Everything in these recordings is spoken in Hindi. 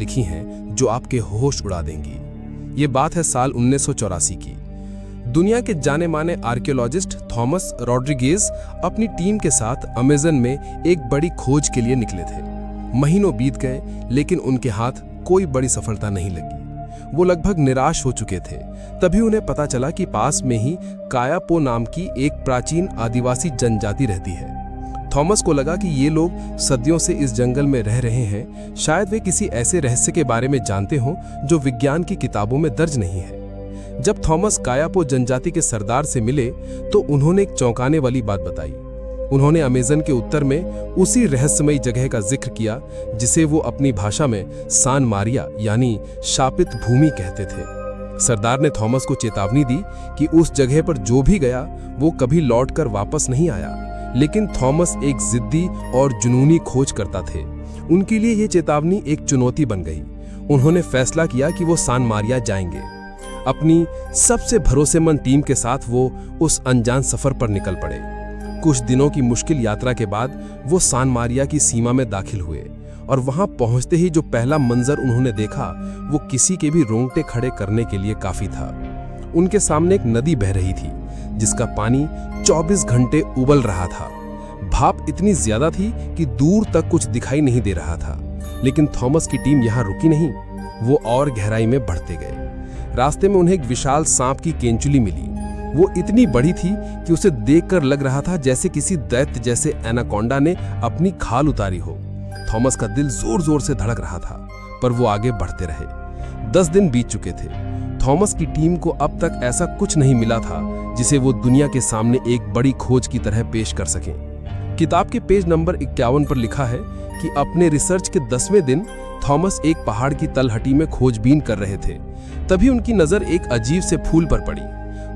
लिखी हैं जो आपके होश उड़ा देंगी। ये बात है साल 1984 की। दुनिया के जाने माने आर्कियोलॉजिस्ट थॉमस रॉड्रिगेज अपनी टीम के साथ अमेज़न में एक बड़ी खोज के लिए निकले थे। महीनों बीत गए लेकिन उनके हाथ कोई बड़ी सफलता नहीं लगी। वो लगभग निराश हो चुके थे। तभी उन्हें पता चला कि पास में ही कायापो नाम की एक प्राचीन आदिवासी जनजाति रहती है। थॉमस को लगा कि ये लोग सदियों से इस जंगल में रह रहे हैं, शायद वे किसी ऐसे रहस्य के बारे में जानते हों जो विज्ञान की किताबों में दर्ज नहीं है। जब थॉमस कायापो जनजाति के सरदार से मिले तो उन्होंने एक चौंकाने वाली बात बताई। उन्होंने अमेज़न के उत्तर में उसी रहस्यमयी जगह का जिक्र किया जिसे वो अपनी भाषा में सान मारिया यानी शापित भूमि कहते थे। सरदार ने थॉमस को चेतावनी दी कि उस जगह पर जो भी गया वो कभी लौटकर वापस नहीं आया। लेकिन थॉमस एक जिद्दी और जुनूनी खोज करता थे। उनके लिए ये चेतावनी एक चुनौती बन गई। उन्होंने फैसला किया कि वो सान मारिया जाएंगे। अपनी सबसे भरोसेमंद टीम के साथ वो उस अनजान सफर पर निकल पड़े। कुछ दिनों की मुश्किल यात्रा के बाद वो सान मारिया की सीमा में दाखिल हुए और वहां पहुंचते ही जो पहला मंजर उन्होंने देखा वो किसी के भी रोंगटे खड़े करने के लिए काफी था। उनके सामने एक नदी बह रही थी जिसका पानी 24 घंटे उबल रहा था। भाप इतनी ज्यादा थी कि दूर तक कुछ दिखाई नहीं दे रहा था। लेकिन थॉमस की टीम यहाँ रुकी नहीं, वो और गहराई में बढ़ते गए। रास्ते में उन्हें एक विशाल सांप की केंचुली मिली। वो इतनी बड़ी थी कि उसे देखकर लग रहा था जैसे किसी दैत्य जैसे एनाकोंडा ने अपनी खाल उतारी हो। थॉमस का दिल जोर जोर से धड़क रहा था, पर वो आगे बढ़ते रहे। 10 दिन बीत चुके थे। थॉमस की टीम को अब तक ऐसा कुछ नहीं मिला था जिसे वो दुनिया के सामने एक बड़ी खोज की तरह पेश कर सकें। किताब के पेज नंबर 51 पर लिखा है कि अपने रिसर्च के 10वें दिन थॉमस एक पहाड़ की तलहटी में खोजबीन कर रहे थे। तभी उनकी नजर एक अजीब से फूल पर पड़ी।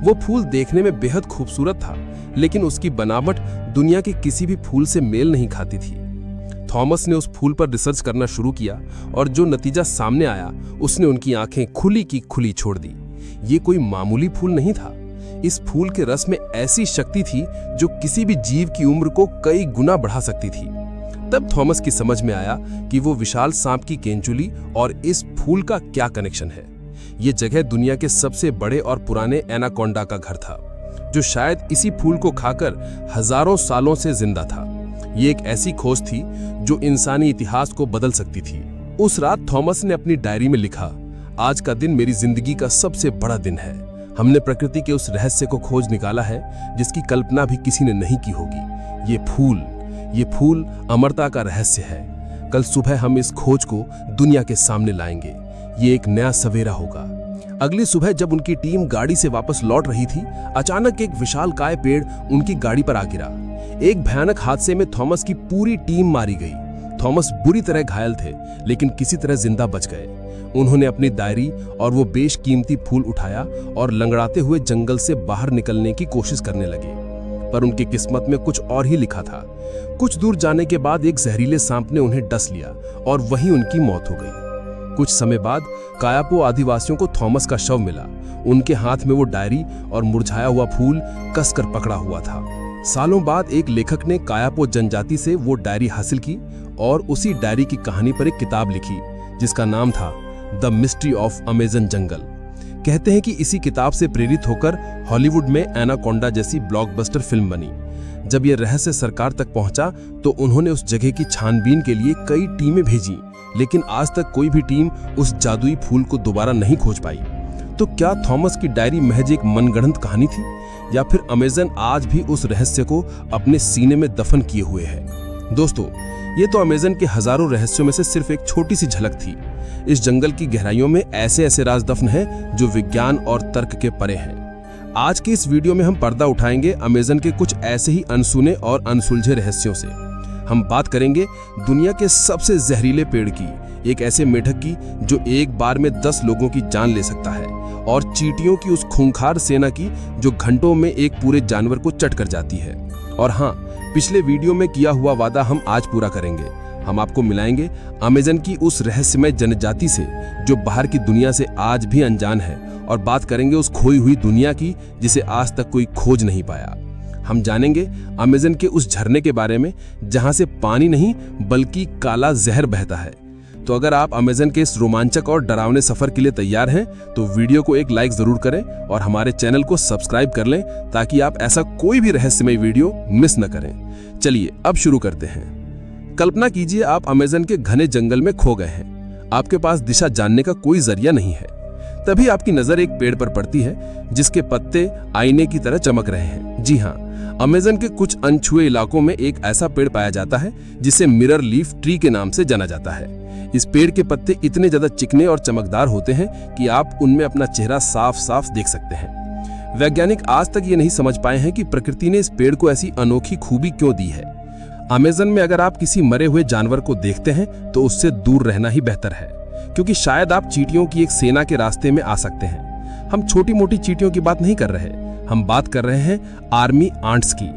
वो फूल देखने में बेहद खूबसूरत था, लेकिन उसकी बनावट दुनिया के किसी भी फूल से मेल नहीं खाती थी। थॉमस ने उस फूल पर रिसर्च करना शुरू किया और जो नतीजा सामने आया उसने उनकी आंखें खुली की खुली छोड़ दी। ये कोई मामूली फूल नहीं था। इस फूल के रस में ऐसी शक्ति थी जो किसी भी जीव की उम्र को कई गुना बढ़ा सकती थी। तब थॉमस की समझ में आया कि वो विशाल सांप की केंचुली और इस फूल का क्या कनेक्शन है। ये जगह दुनिया के सबसे बड़े और पुराने एनाकोंडा का घर था, जो शायद इसी फूल को खाकर हजारों सालों से जिंदा था। ये एक ऐसी खोज थी जो इंसानी इतिहास को बदल सकती थी। उस रात थॉमस ने अपनी डायरी में लिखा, आज का दिन मेरी जिंदगी का सबसे बड़ा दिन है। हमने प्रकृति के उस रहस्य को खोज निकाला है जिसकी कल्पना भी किसी ने नहीं की होगी। ये फूल अमरता का रहस्य है। कल सुबह हम इस खोज को दुनिया के सामने लाएंगे। ये एक नया सवेरा होगा। अगली सुबह जब उनकी टीम गाड़ी से वापस लौट रही थी, अचानक एक विशालकाय पेड़ उनकी गाड़ी पर आ गिरा। एक भयानक हादसे में थॉमस की पूरी टीम मारी गई। थॉमस बुरी तरह घायल थे, लेकिन किसी तरह जिंदा बच गए। उन्होंने अपनी डायरी और वो बेशकीमती फूल उठाया और लंगड़ाते हुए जंगल से बाहर निकलने की कोशिश करने लगे। पर उनकी किस्मत में कुछ और ही लिखा था। कुछ दूर जाने के बाद एक जहरीले सांप ने उन्हें डस लिया और वहीं उनकी मौत हो गई। कुछ समय बाद कायापो आदिवासियों को थॉमस का शव मिला। उनके हाथ में वो डायरी और मुरझाया हुआ फूल कसकर पकड़ा हुआ था। सालों बाद एक लेखक ने कायापो जनजाति से वो डायरी हासिल की और उसी डायरी की कहानी पर एक किताब लिखी जिसका नाम था द मिस्ट्री ऑफ अमेज़न जंगल। कहते हैं कि इसी किताब से प्रेरित होकर हॉलीवुड में एनाकोंडा जैसी ब्लॉकबस्टर फिल्म बनी। जब यह रहस्य सरकार तक पहुंचा तो उन्होंने उस जगह की छानबीन के लिए कई टीमें भेजी, लेकिन आज तक कोई भी टीम उस जादुई फूल को दोबारा नहीं खोज पाई। तो क्या थॉमस की डायरी महज एक मनगढ़ंत कहानी थी, या फिर अमेज़न आज भी उस रहस्य को अपने सीने में दफन किए हुए है? दोस्तों, ये तो अमेज़न के हजारों रहस्यों में से सिर्फ एक छोटी सी झलक थी। इस जंगल की गहराइयों में ऐसे ऐसे राज दफन हैं जो विज्ञान और तर्क के परे हैं। आज के इस वीडियो में हम पर्दा उठाएंगे अमेज़न के कुछ ऐसे ही अनसुने और अनसुलझे रहस्यों से। हम बात करेंगे दुनिया के सबसे जहरीले पेड़ की, एक ऐसे मेढक की जो एक बार में 10 लोगों की जान ले सकता है, और चींटियों की उस खूंखार सेना की जो घंटों में एक पूरे जानवर को चट कर जाती है। और हाँ, पिछले वीडियो में किया हुआ वादा हम आज पूरा करेंगे। हम आपको मिलाएंगे अमेज़न की उस रहस्यमय जनजाति से जो बाहर की दुनिया से आज भी अनजान है, और बात करेंगे उस खोई हुई दुनिया की जिसे आज तक कोई खोज नहीं पाया। हम जानेंगे अमेज़न के उस झरने के बारे में जहां से पानी नहीं बल्कि काला जहर बहता है। तो अगर आप अमेज़न के इस रोमांचक और डरावने सफर के लिए तैयार हैं तो वीडियो को एक लाइक जरूर करें और हमारे चैनल को सब्सक्राइब कर लें ताकि आप ऐसा कोई भी रहस्यमय वीडियो मिस न करें। चलिए अब शुरू करते हैं। कल्पना कीजिए आप अमेज़न के घने जंगल में खो गए हैं। आपके पास दिशा जानने का कोई जरिया नहीं है। तभी आपकी नजर एक पेड़ पर पड़ती है जिसके पत्ते आईने की तरह चमक रहे हैं। जी हाँ, अमेज़न के कुछ अनछुए इलाकों में एक ऐसा पेड़ पाया जाता है जिसे मिरर लीफ ट्री के नाम से जाना जाता है। इस पेड़ के पत्ते इतने ज्यादा चिकने और चमकदार होते हैं कि आप उनमें अपना चेहरा साफ साफ देख सकते हैं। वैज्ञानिक आज तक ये नहीं समझ पाए हैं कि प्रकृति ने इस पेड़ को ऐसी अनोखी खूबी क्यों दी है। अमेज़न में अगर आप किसी मरे हुए जानवर को देखते हैं तो उससे दूर रहना ही बेहतर है, क्योंकि शायद आप चींटियों की एक सेना के रास्ते में आ सकते हैं। हम छोटी मोटी चींटियों की बात नहीं कर रहे, हम बात कर रहे हैं आर्मी आंट्स की।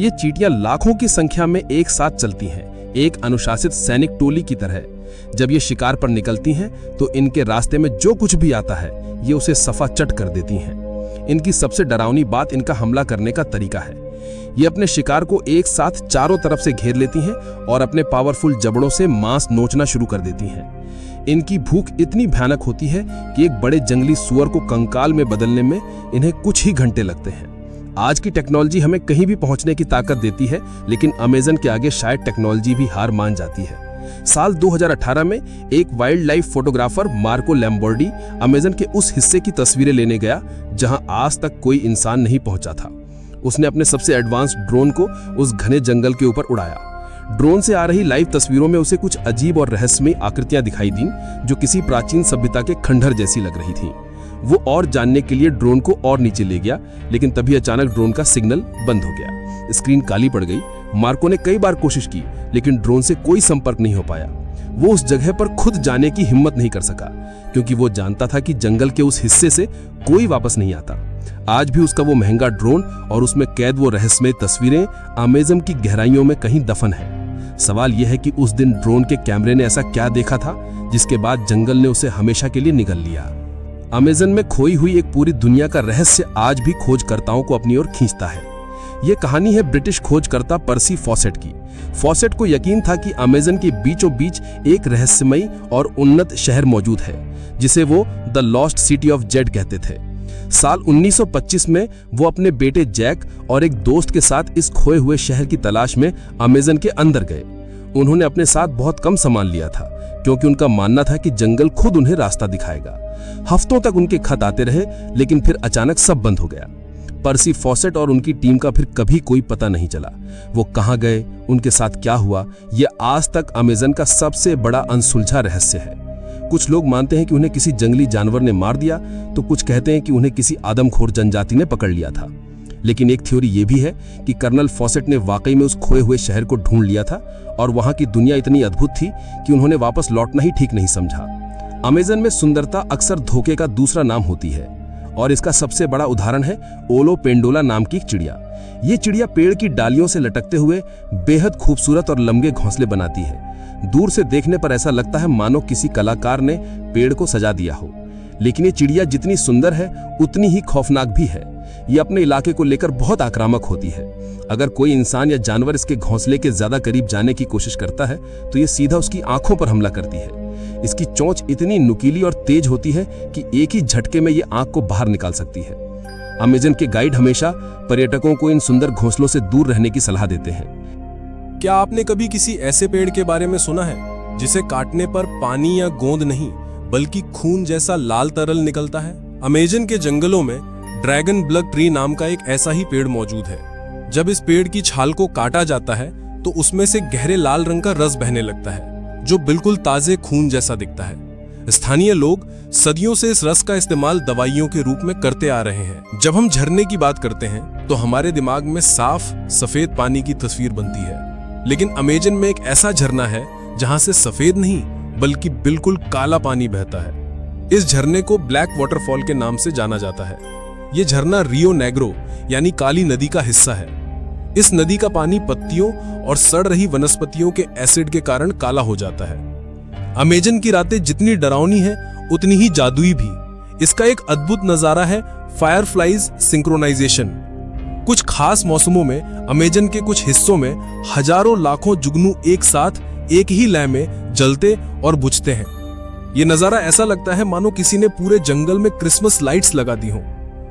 ये चींटियां लाखों की संख्या में एक साथ चलती हैं, एक अनुशासित सैनिक टोली की तरह। जब ये शिकार पर निकलती हैं तो इनके रास्ते में जो कुछ भी आता है ये उसे सफा चट कर देती हैं। इनकी सबसे डरावनी बात इनका हमला करने का तरीका है। ये अपने शिकार को एक साथ चारों तरफ से घेर लेती हैं और अपने पावरफुल जबड़ों से मांस नोचना शुरू कर देती हैं। इनकी भूख इतनी भयानक होती है कि एक बड़े जंगली सुअर को कंकाल में बदलने में इन्हें कुछ ही घंटे लगते हैं। आज की टेक्नोलॉजी हमें कहीं भी पहुंचने की ताकत देती है, लेकिन अमेज़न के आगे शायद टेक्नोलॉजी भी हार मान जाती है। साल 2018 में एक wildlife photographer Marco Lambordi Amazon के उस हिस्से की तस्वीरें लेने गया जहां आज तक कोई इंसान नहीं पहुंचा था। उसने अपने सबसे एडवांस ड्रोन को उस घने जंगल के ऊपर उड़ाया। ड्रोन से आ रही लाइव तस्वीरों में उसे कुछ अजीब और रहस्यमयी आकृतियां दिखाई दीं जो किसी प्राचीन सभ्यता के खंडहर जैसी लग रही थीं। वो और जानने के लिए ड्रोन को और नीचे ले गया, लेकिन तभी अचानक ड्रोन का सिग्नल बंद हो गया। स्क्रीन काली पड़ गई। मार्को ने कई बार कोशिश की, लेकिन ड्रोन से कोई संपर्क नहीं हो पाया। वो उस जगह पर खुद जाने की हिम्मत नहीं कर सका, क्योंकि वो जानता था कि जंगल के उस हिस्से से कोई वापस नहीं आता। आज भी उसका वो महंगा ड्रोन और उसमें कैद वो रहस्यमय तस्वीरें अमेज़न की गहराइयों में कहीं दफन है। सवाल यह है कि उस दिन ड्रोन के कैमरे ने ऐसा क्या देखा था जिसके बाद जंगल ने उसे हमेशा के लिए निगल लिया। अमेज़न में खोई हुई एक पूरी दुनिया का रहस्य आज भी खोजकर्ताओं को अपनी ओर खींचता है। ये कहानी है ब्रिटिश खोजकर्ता पर्सी फॉसेट की। फॉसेट को यकीन था कि अमेज़न के बीचों बीच एक रहस्यमयी और उन्नत शहर मौजूद है जिसे वो the lost city of Z कहते थे। साल 1925 में वो अपने बेटे जैक और एक दोस्त के साथ इस खोए हुए शहर की तलाश में अमेज़न के अंदर गए। उन्होंने अपने साथ बहुत कम सामान लिया था, क्योंकि उनका मानना था कि जंगल खुद उन्हें रास्ता दिखाएगा। हफ्तों तक उनके खत आते रहे, लेकिन फिर अचानक सब बंद हो गया। पर्सी फॉसेट और उनकी टीम का फिर कभी कोई पता नहीं चला। वो कहां गए, उनके साथ क्या हुआ, ये आज तक अमेज़न का सबसे बड़ा अनसुलझा रहस्य है। कुछ लोग मानते हैं कि उन्हें किसी जंगली जानवर ने मार दिया, तो कुछ कहते हैं कि उन्हें किसी आदमखोर जनजाति ने पकड़ लिया था। लेकिन एक थ्योरी ये भी है कि कर्नल फॉसेट ने वाकई में उस खोए हुए शहर को ढूंढ लिया था और वहां की दुनिया इतनी अद्भुत थी कि उन्होंने वापस लौटना ही ठीक नहीं समझा। अमेज़न में सुंदरता अक्सर धोखे का दूसरा नाम होती है, और इसका सबसे बड़ा उदाहरण है ओलो पेंडोला नाम की एक चिड़िया। ये चिड़िया पेड़ की डालियों से लटकते हुए बेहद खूबसूरत और लंबे घोंसले बनाती है। दूर से देखने पर ऐसा लगता है मानो किसी कलाकार ने पेड़ को सजा दिया हो। लेकिन ये चिड़िया जितनी सुंदर है उतनी ही खौफनाक भी है। ये अपने इलाके को लेकर बहुत आक्रामक होती है। अगर कोई इंसान या जानवर इसके घोंसले के ज्यादा करीब जाने की कोशिश करता है तो ये सीधा उसकी आंखों पर हमला करती है। इसकी चोंच इतनी नुकीली और तेज होती है कि एक ही झटके में ये आंख को बाहर निकाल सकती है। अमेज़न के गाइड हमेशा पर्यटकों को इन सुंदर घोंसलों से दूर रहने की सलाह देते हैं। क्या आपने कभी किसी ऐसे पेड़ के बारे में सुना है जिसे काटने पर पानी या गोंद नहीं बल्कि खून जैसा लाल तरल निकलता है? अमेज़न के जंगलों में ड्रैगन ब्लड ट्री नाम का एक ऐसा ही पेड़ मौजूद है। जब इस पेड़ की छाल को काटा जाता है तो उसमें से गहरे लाल रंग का रस बहने लगता है जो बिल्कुल ताजे खून जैसा दिखता है। स्थानीय लोग सदियों से इस रस का इस्तेमाल दवाइयों के रूप में करते आ रहे हैं। जब हम झरने की बात करते हैं तो हमारे दिमाग में साफ सफेद पानी की तस्वीर बनती है, लेकिन अमेज़न में एक ऐसा झरना है जहां से सफेद नहीं बल्कि बिल्कुल काला पानी बहता है। इस झरने को ब्लैक वाटरफॉल के नाम से जाना जाता है। यह झरना रियो नेग्रो यानी काली नदी का हिस्सा है। इस नदी का पानी पत्तियों और सड़ रही वनस्पतियों के एसिड के कारण काला हो जाता है। अमेज़न की रातें जितनी डरावनी है उतनी ही जादुई भी। इसका एक अद्भुत नजारा है फायरफ्लाइज सिंक्रोनाइजेशन। कुछ खास मौसमों में अमेज़न के कुछ हिस्सों में हजारों लाखों जुगनू एक साथ एक ही लय में जलते और बुझते हैं। ये नजारा ऐसा लगता है मानो किसी ने पूरे जंगल में क्रिसमस लाइट्स लगा दी हों।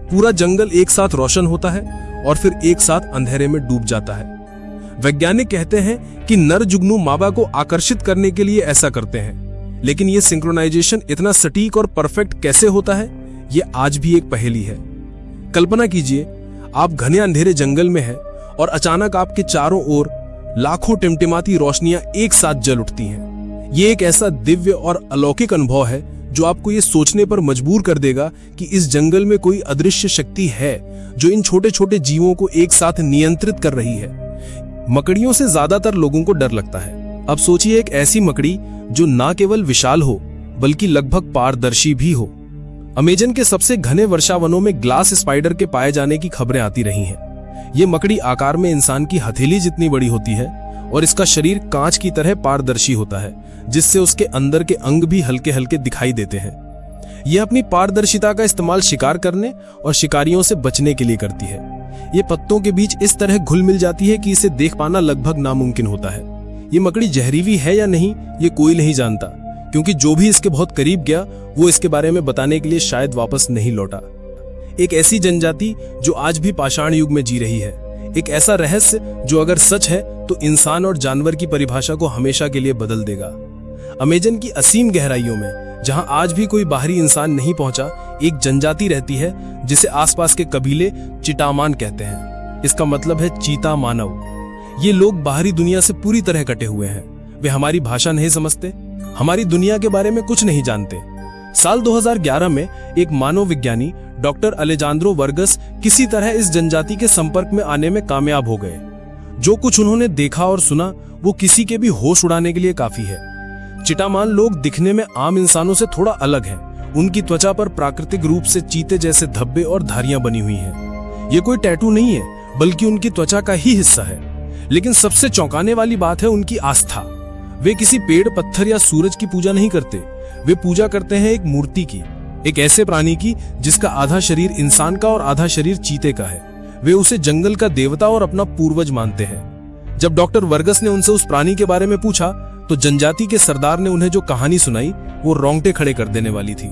पूरा जंगल एक साथ रोशन होता है और फिर एक साथ अंधेरे में डूब जाता है। वैज्ञानिक कहते हैं कि नर जुगनू मादा को आकर्षित करने के लिए ऐसा करते हैं, लेकिन ये सिंक्रोनाइजेशन इतना सटीक और परफेक्ट कैसे होता है, ये आज भी एक पहेली है। कल्पना कीजिए, आप घने अंधेरे जंगल में हैं और अचानक आपके चारों ओर लाखों टिमटिमाती रोशनियां एक साथ जल उठती हैं। ये एक ऐसा दिव्य और अलौकिक अनुभव है जो आपको ये सोचने पर मजबूर कर देगा कि इस जंगल में कोई अदृश्य शक्ति है जो इन छोटे छोटे जीवों को एक साथ नियंत्रित कर रही है। मकड़ियों से ज्यादातर लोगों को डर लगता है। अब सोचिए एक ऐसी मकड़ी जो ना केवल विशाल हो बल्कि लगभग पारदर्शी भी हो। अमेजन के सबसे घने वर्षावनों में ग्लास स्पाइडर के पाए जाने की खबरें आती रही हैं। ये मकड़ी आकार में इंसान की हथेली जितनी बड़ी होती है और इसका शरीर कांच की तरह पारदर्शी होता है, जिससे उसके अंदर के अंग भी हल्के हल्के दिखाई देते हैं। यह अपनी पारदर्शिता का इस्तेमाल शिकार करने और शिकारियों से बचने के लिए करती है। ये पत्तों के बीच इस तरह घुल मिल जाती है कि इसे देख पाना लगभग नामुमकिन होता है। ये मकड़ी जहरीली है या नहीं, ये कोई नहीं जानता, क्योंकि जो भी इसके बहुत करीब गया वो इसके बारे में बताने के लिए शायद वापस नहीं लौटा। एक ऐसी जनजाति जो आज भी पाषाण युग में जी रही है, एक ऐसा रहस्य जो अगर सच है तो इंसान और जानवर की परिभाषा को हमेशा के लिए बदल देगा। अमेजन की असीम गहराइयों में, जहां आज भी कोई बाहरी इंसान नहीं पहुंचा, एक जनजाति रहती है जिसे आसपास के कबीले चिटामान कहते हैं। इसका मतलब है चीता मानव। ये लोग बाहरी दुनिया से पूरी तरह कटे हुए हैं। वे हमारी भाषा नहीं समझते, हमारी दुनिया के बारे में कुछ नहीं जानते। साल 2011 में एक मानव विज्ञानी डॉक्टर अलेजांद्रो वर्गस किसी तरह इस जनजाति के संपर्क में आने में कामयाब हो गए। जो कुछ उन्होंने देखा और सुना वो किसी के भी होश उड़ाने के लिए काफी है। चिटामान लोग दिखने में आम इंसानों से थोड़ा अलग हैं। उनकी त्वचा पर प्राकृतिक रूप से चीते जैसे धब्बे और धारियां बनी हुई हैं। ये कोई टैटू नहीं है, बल्कि उनकी त्वचा का ही हिस्सा है। लेकिन सबसे चौंकाने वाली बात है उनकी आस्था। वे किसी पेड़, पत्थर या सूरज की पूजा नहीं करते। वे पूजा करते हैं एक मूर्ति की, एक ऐसे प्राणी की जिसका आधा शरीर इंसान का और आधा शरीर चीते का है। वे उसे जंगल का देवता और अपना पूर्वज मानते हैं। जब डॉक्टर वर्गस ने उनसे उस प्राणी के बारे में पूछा तो जनजाति के सरदार ने उन्हें जो कहानी सुनाई वो रोंगटे खड़े कर देने वाली थी।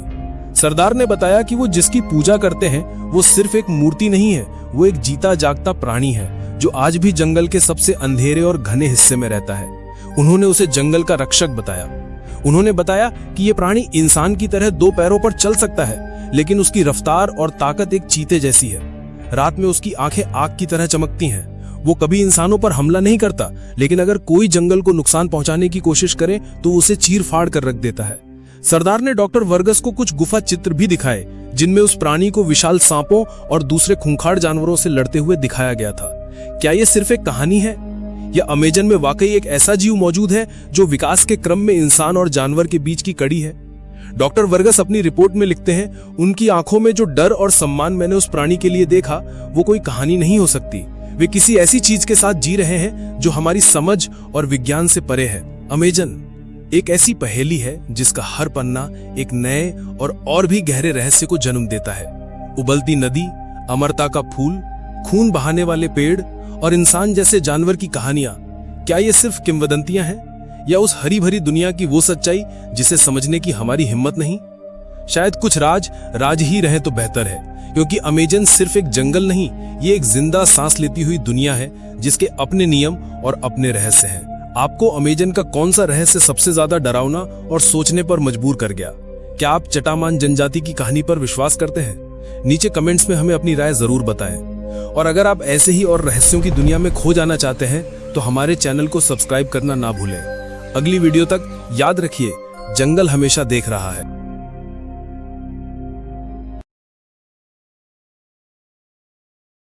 सरदार ने बताया कि वो जिसकी पूजा करते हैं वो सिर्फ एक मूर्ति नहीं है, वो एक जीता जागता प्राणी है जो आज भी जंगल के सबसे अंधेरे और घने हिस्से में रहता है। उन्होंने उसे जंगल का रक्षक बताया। उन्होंने बताया कि ये प्राणी इंसान की तरह दो पैरों पर चल सकता है, लेकिन उसकी रफ्तार और ताकत एक चीते जैसी है। रात में उसकी आंखें आग की तरह चमकती हैं। वो कभी इंसानों पर हमला नहीं करता, लेकिन अगर कोई जंगल को नुकसान पहुंचाने की कोशिश करे तो उसे चीर फाड़ कर रख देता है। सरदार ने डॉक्टर वर्गस को कुछ गुफा चित्र भी दिखाए जिनमें उस प्राणी को विशाल सांपों और दूसरे खूंखार जानवरों से लड़ते हुए दिखाया गया था। क्या यह सिर्फ एक कहानी है या अमेजन में वाकई एक ऐसा जीव मौजूद है जो विकास के क्रम में इंसान और जानवर के बीच की कड़ी है? डॉक्टर वर्गस अपनी रिपोर्ट में लिखते हैं, उनकी आंखों में जो डर और सम्मान मैंने उस प्राणी के लिए देखा वो कोई कहानी नहीं हो सकती। वे किसी ऐसी चीज के साथ जी रहे हैं जो हमारी समझ और विज्ञान से परे है। अमेजन एक ऐसी पहेली है जिसका हर पन्ना एक नए और भी गहरे रहस्य को जन्म देता है। उबलती नदी, अमरता का फूल, खून बहाने वाले पेड़ और इंसान जैसे जानवर की कहानियां, क्या ये सिर्फ किंवदंतियां हैं या उस हरी भरी दुनिया की वो सच्चाई जिसे समझने की हमारी हिम्मत नहीं? शायद कुछ राज ही रहे तो बेहतर है, क्योंकि अमेजन सिर्फ एक जंगल नहीं, ये एक जिंदा सांस लेती हुई दुनिया है जिसके अपने नियम और अपने रहस्य हैं। आपको अमेजन का कौन सा रहस्य सबसे ज्यादा डरावना और सोचने पर मजबूर कर गया? क्या आप चटामान जनजाति की कहानी पर विश्वास करते हैं? नीचे कमेंट्स में हमें अपनी राय जरूर बताएं। और अगर आप ऐसे ही और रहस्यों की दुनिया में खो जाना चाहते हैं तो हमारे चैनल को सब्सक्राइब करना ना भूलें। अगली वीडियो तक याद रखिए, जंगल हमेशा देख रहा है।